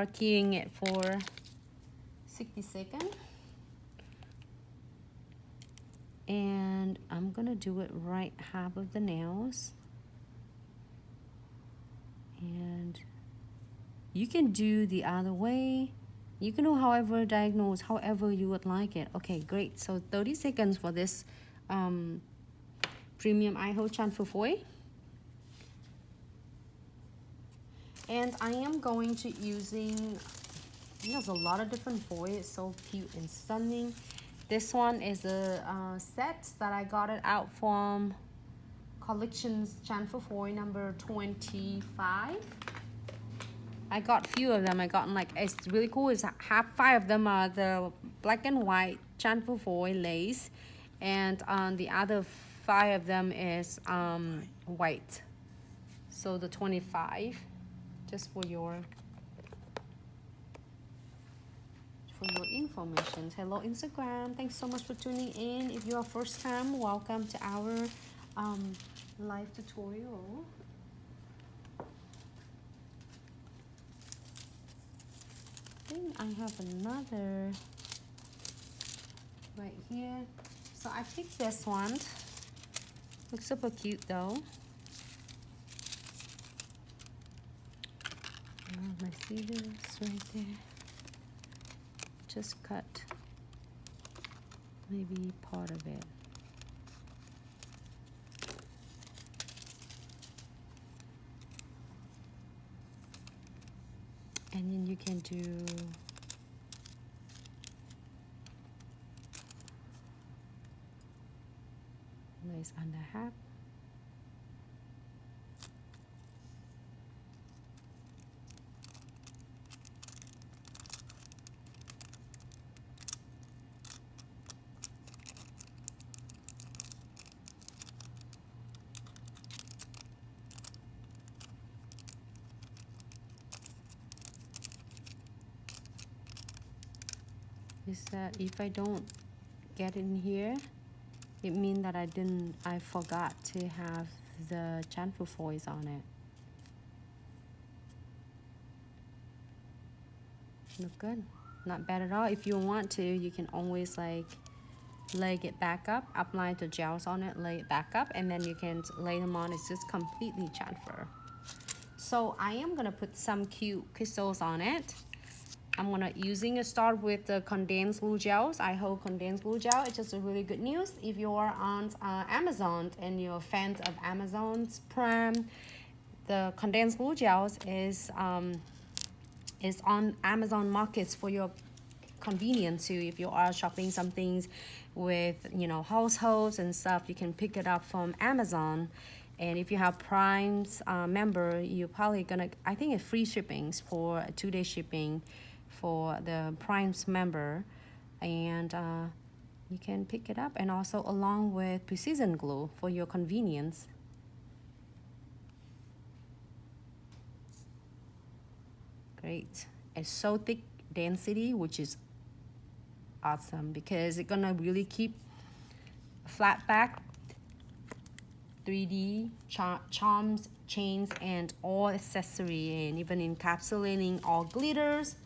start keying it for 60 seconds. And I'm gonna do it right half of the nails. And you can do the other way. You can do however diagnose, however you would like it. Okay, great. So 30 seconds for this premium eye hole chamfer foil. And I am going to using, there's a lot of different foil. It's so cute and stunning. This one is a set that I got it out from Collections chamfer foil number 25. I got few of them. I got like, it's really cool. It's five of them are the black and white chamfer foil lace, and the other 5 of them is white. So the 25, just for your information. Hello Instagram, thanks so much for tuning in. If you are first time, welcome to our live tutorial. I think I have another right here. So I picked this one. Looks super cute though. My scissors right there. Just cut maybe part of it. And then you can do lace on the hat. Is that if I don't get in here, it means that I forgot to have the chamfer foils on it. Look good, not bad at all. If you want to, you can always like lay it back up, apply the gels on it, lay it back up, and then you can lay them on. It's just completely chamfer. So I am gonna put some cute crystals on it. I'm gonna start with the condensed glue gels. I hope condensed glue gel. It's just a really good news. If you are on Amazon and you're fans of Amazon's Prime, the condensed glue gels is on Amazon Markets for your convenience too. If you are shopping some things with households and stuff, you can pick it up from Amazon. And if you have Prime's member, you're probably gonna, I think it's free shipping for a 2-day shipping for the Prime's member, and you can pick it up, and also along with precision glue for your convenience. Great. It's so thick density, which is awesome because it's gonna really keep flat back 3D charms, chains, and all accessory, and even encapsulating all glitters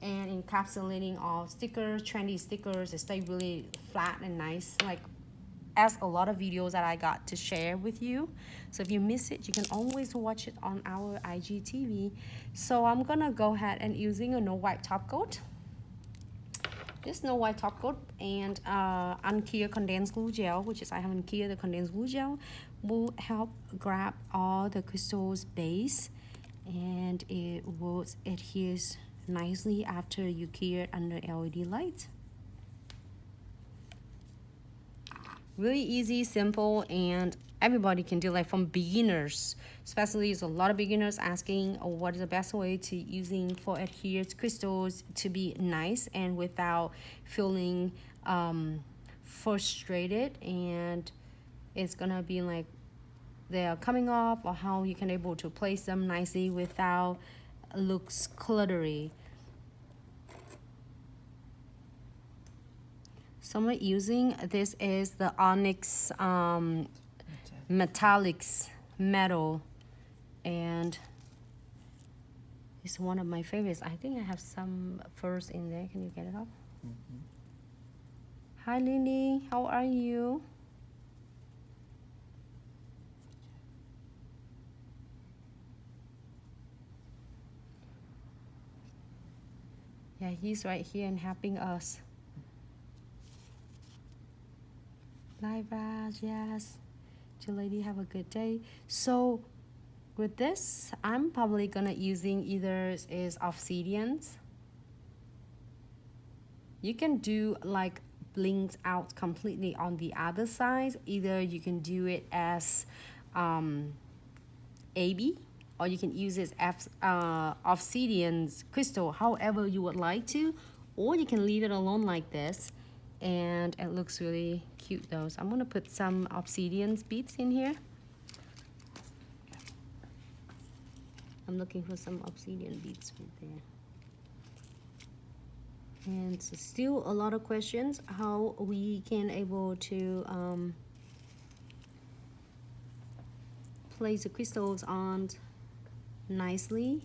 and encapsulating all stickers, trendy stickers. It stay really flat and nice, like as a lot of videos that I got to share with you. So if you miss it, you can always watch it on our IGTV. So I'm gonna go ahead and using a no white top coat. This no white top coat and unclear condensed glue gel, which is I haven't cleared the condensed glue gel, will help grab all the crystals base, and it will adhere nicely after you clear it under LED light. Really easy, simple, and everybody can do, like from beginners, especially there's a lot of beginners asking what is the best way to using for adhered crystals to be nice and without feeling frustrated, and it's gonna be like they're coming off, or how you can able to place them nicely without looks cluttery. So I'm using, this is the Onyx metallics metal, and It's one of my favorites. I think I have some furs in there. Can you get it off? Hi Lily, how are you? Yeah, he's right here and helping us. Bye Raj, yes. Your lady have a good day. So with this, I'm probably gonna using either is obsidians. You can do like blinks out completely on the other side. Either you can do it as AB, or you can use it as obsidian's crystal, however you would like to, or you can leave it alone like this, and it looks really cute though. So I'm gonna put some obsidian beads in here. I'm looking for some obsidian beads right there. And so still a lot of questions how we can able to place the crystals on nicely.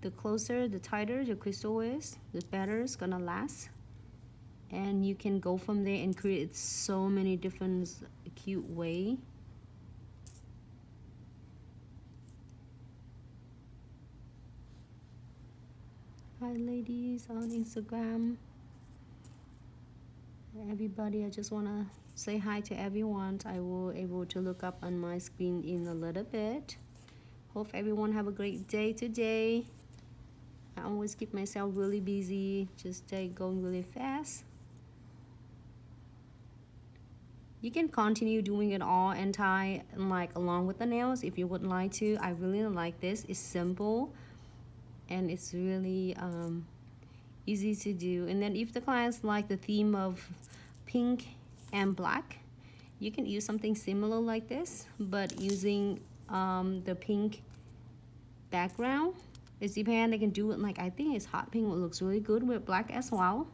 The closer, the tighter the crystal is, the better it's gonna last. And you can go from there and create so many different cute way. Hi ladies on Instagram. Everybody, I just want to say hi to everyone. I will able to look up on my screen in a little bit. Hope everyone have a great day today. I always keep myself really busy, just going really fast. You can continue doing it all and tie like along with the nails if you would like to. I really like this. It's simple and it's really easy to do. And then if the clients like the theme of pink and black, you can use something similar like this, but using the pink background. It depends. They can do it like, I think it's hot pink, it looks really good with black as well.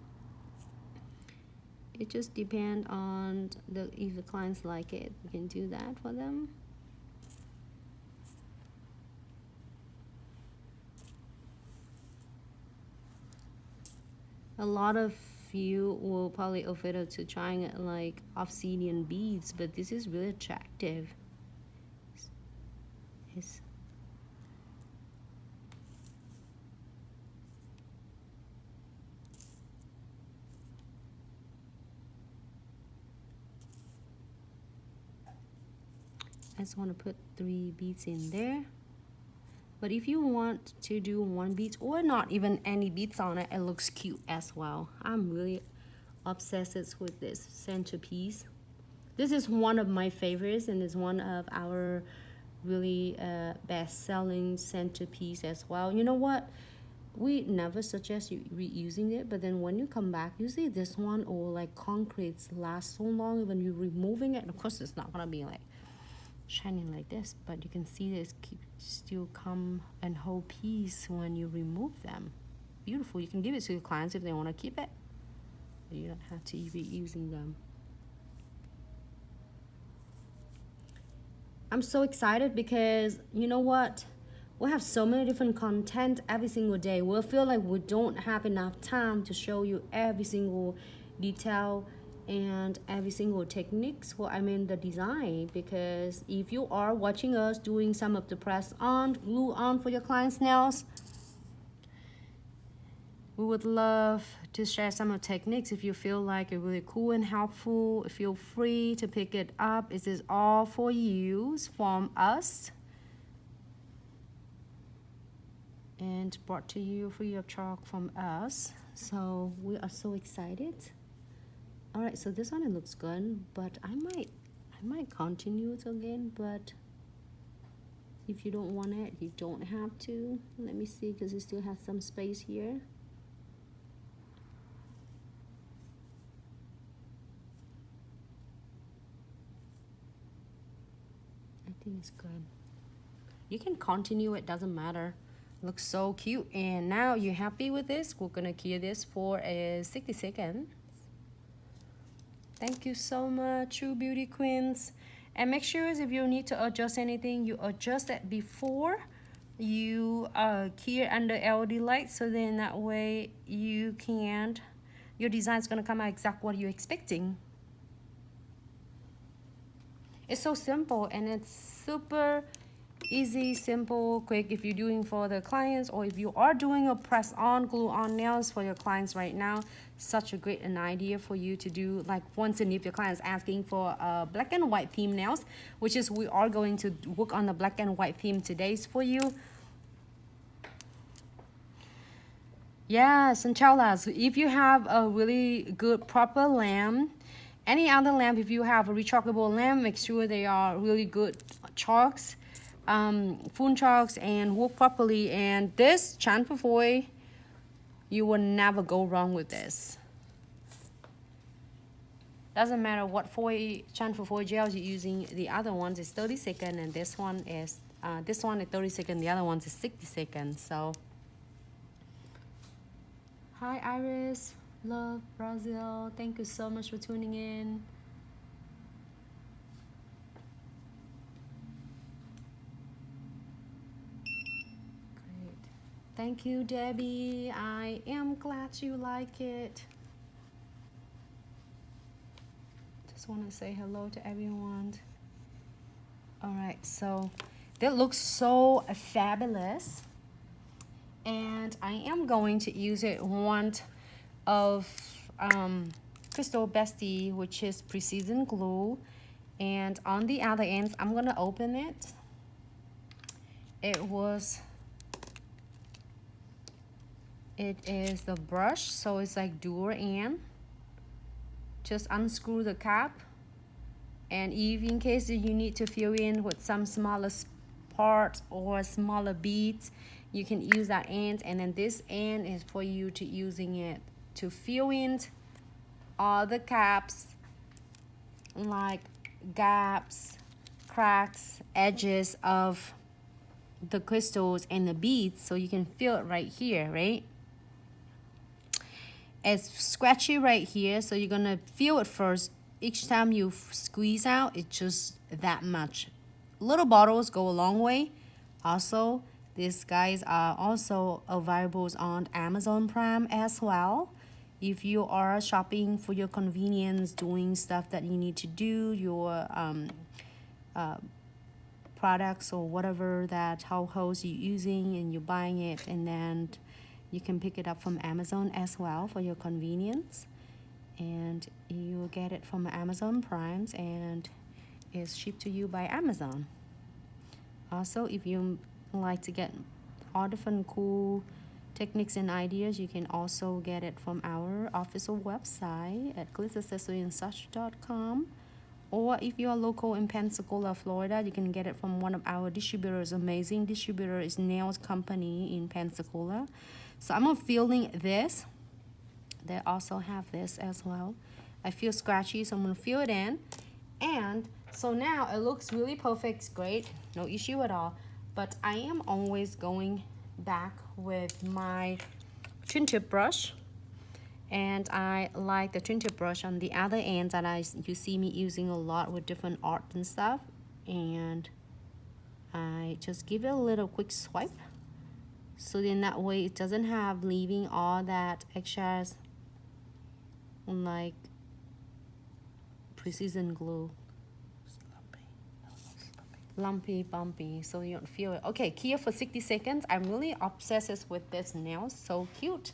It just depends on if the clients like it, you can do that for them. A lot of you will probably offer to trying it like obsidian beads, but this is really attractive. I just want to put 3 beads in there. But if you want to do 1 bead or not even any beads on it, it looks cute as well. I'm really obsessed with this Centerpiece. This is one of my favorites and is one of our really best-selling Centerpiece as well. You know what? We never suggest you reusing it, but then when you come back, usually this one or like concretes last so long when you're removing it. Of course, it's not gonna be like shining like this, but you can see this still come and whole piece when you remove them. Beautiful. You can give it to your clients if they want to keep it, but you don't have to be using them. I'm so excited because you know what, we have so many different content every single day. We'll feel like we don't have enough time to show you every single detail and every single techniques for the design, because if you are watching us doing some of the press on, glue on for your clients' nails, we would love to share some of the techniques. If you feel like it's really cool and helpful, feel free to pick it up. It is all for you from us and brought to you free of charge from us. So we are so excited. All right, so this one, it looks good, but I might continue it again, but if you don't want it, you don't have to. Let me see, because it still has some space here. I think it's good. You can continue, it doesn't matter. Looks so cute. And now you're happy with this, we're gonna cure this for a 60 seconds. Thank you so much, True Beauty Queens. And make sure if you need to adjust anything, you adjust it before you key it under LED light, so then that way you can, your design is gonna come out exactly what you're expecting. It's so simple and it's super easy, simple, quick if you're doing for the clients, or if you are doing a press on, glue on nails for your clients right now. Such a great an idea for you to do, like once and if your client is asking for black and white theme nails, which is we are going to work on the black and white theme today for you. Yes, and Charles, if you have a really good proper lamp, any other lamp, if you have a rechargeable lamp, make sure they are really good chalks, full chalks, and work properly. And this chamfer foil, you will never go wrong with this. Doesn't matter what foil, chamfer foil gels you're using. The other ones is 30 seconds, and this one is 30 seconds. The other ones is 60 seconds. So, hi Iris, love Brazil. Thank you so much for tuning in. Great. Thank you, Debbie. I am glad you like it. Just want to say hello to everyone. All right, so that looks so fabulous. And I am going to use it one of Crystal Bestie, which is Precision Glue. And on the other ends, I'm going to open it. It is the brush, so it's like dual end. Just unscrew the cap. And if in case you need to fill in with some smaller parts or smaller beads, you can use that end, and then this end is for you to using it to fill in all the caps, like gaps, cracks, edges of the crystals and the beads, so you can feel it right here, right? It's scratchy right here, so you're gonna feel it first. Each time you squeeze out, it's just that much. Little bottles go a long way. Also, these guys are also available on Amazon Prime as well. If you are shopping for your convenience, doing stuff that you need to do, your products or whatever that households you're using, and you're buying it, and then you can pick it up from Amazon as well for your convenience. And you get it from Amazon Prime, and it's shipped to you by Amazon. Also, if you like to get all different cool techniques and ideas, you can also get it from our official website at glitzaccessoryandsuch.com. Or if you are local in Pensacola, Florida, you can get it from one of our distributors. Amazing distributor is Nails Company in Pensacola. So I'm feeling this. They also have this as well. I feel scratchy, so I'm gonna fill it in. And so now it looks really perfect, it's great, no issue at all. But I am always going back with my twin tip brush. And I like the twin tip brush on the other end that you see me using a lot with different art and stuff. And I just give it a little quick swipe. So then that way it doesn't have leaving all that excess like precision glue. Lumpy, bumpy, so you don't feel it. Okay, here for 60 seconds. I'm really obsessed with this nail. So cute.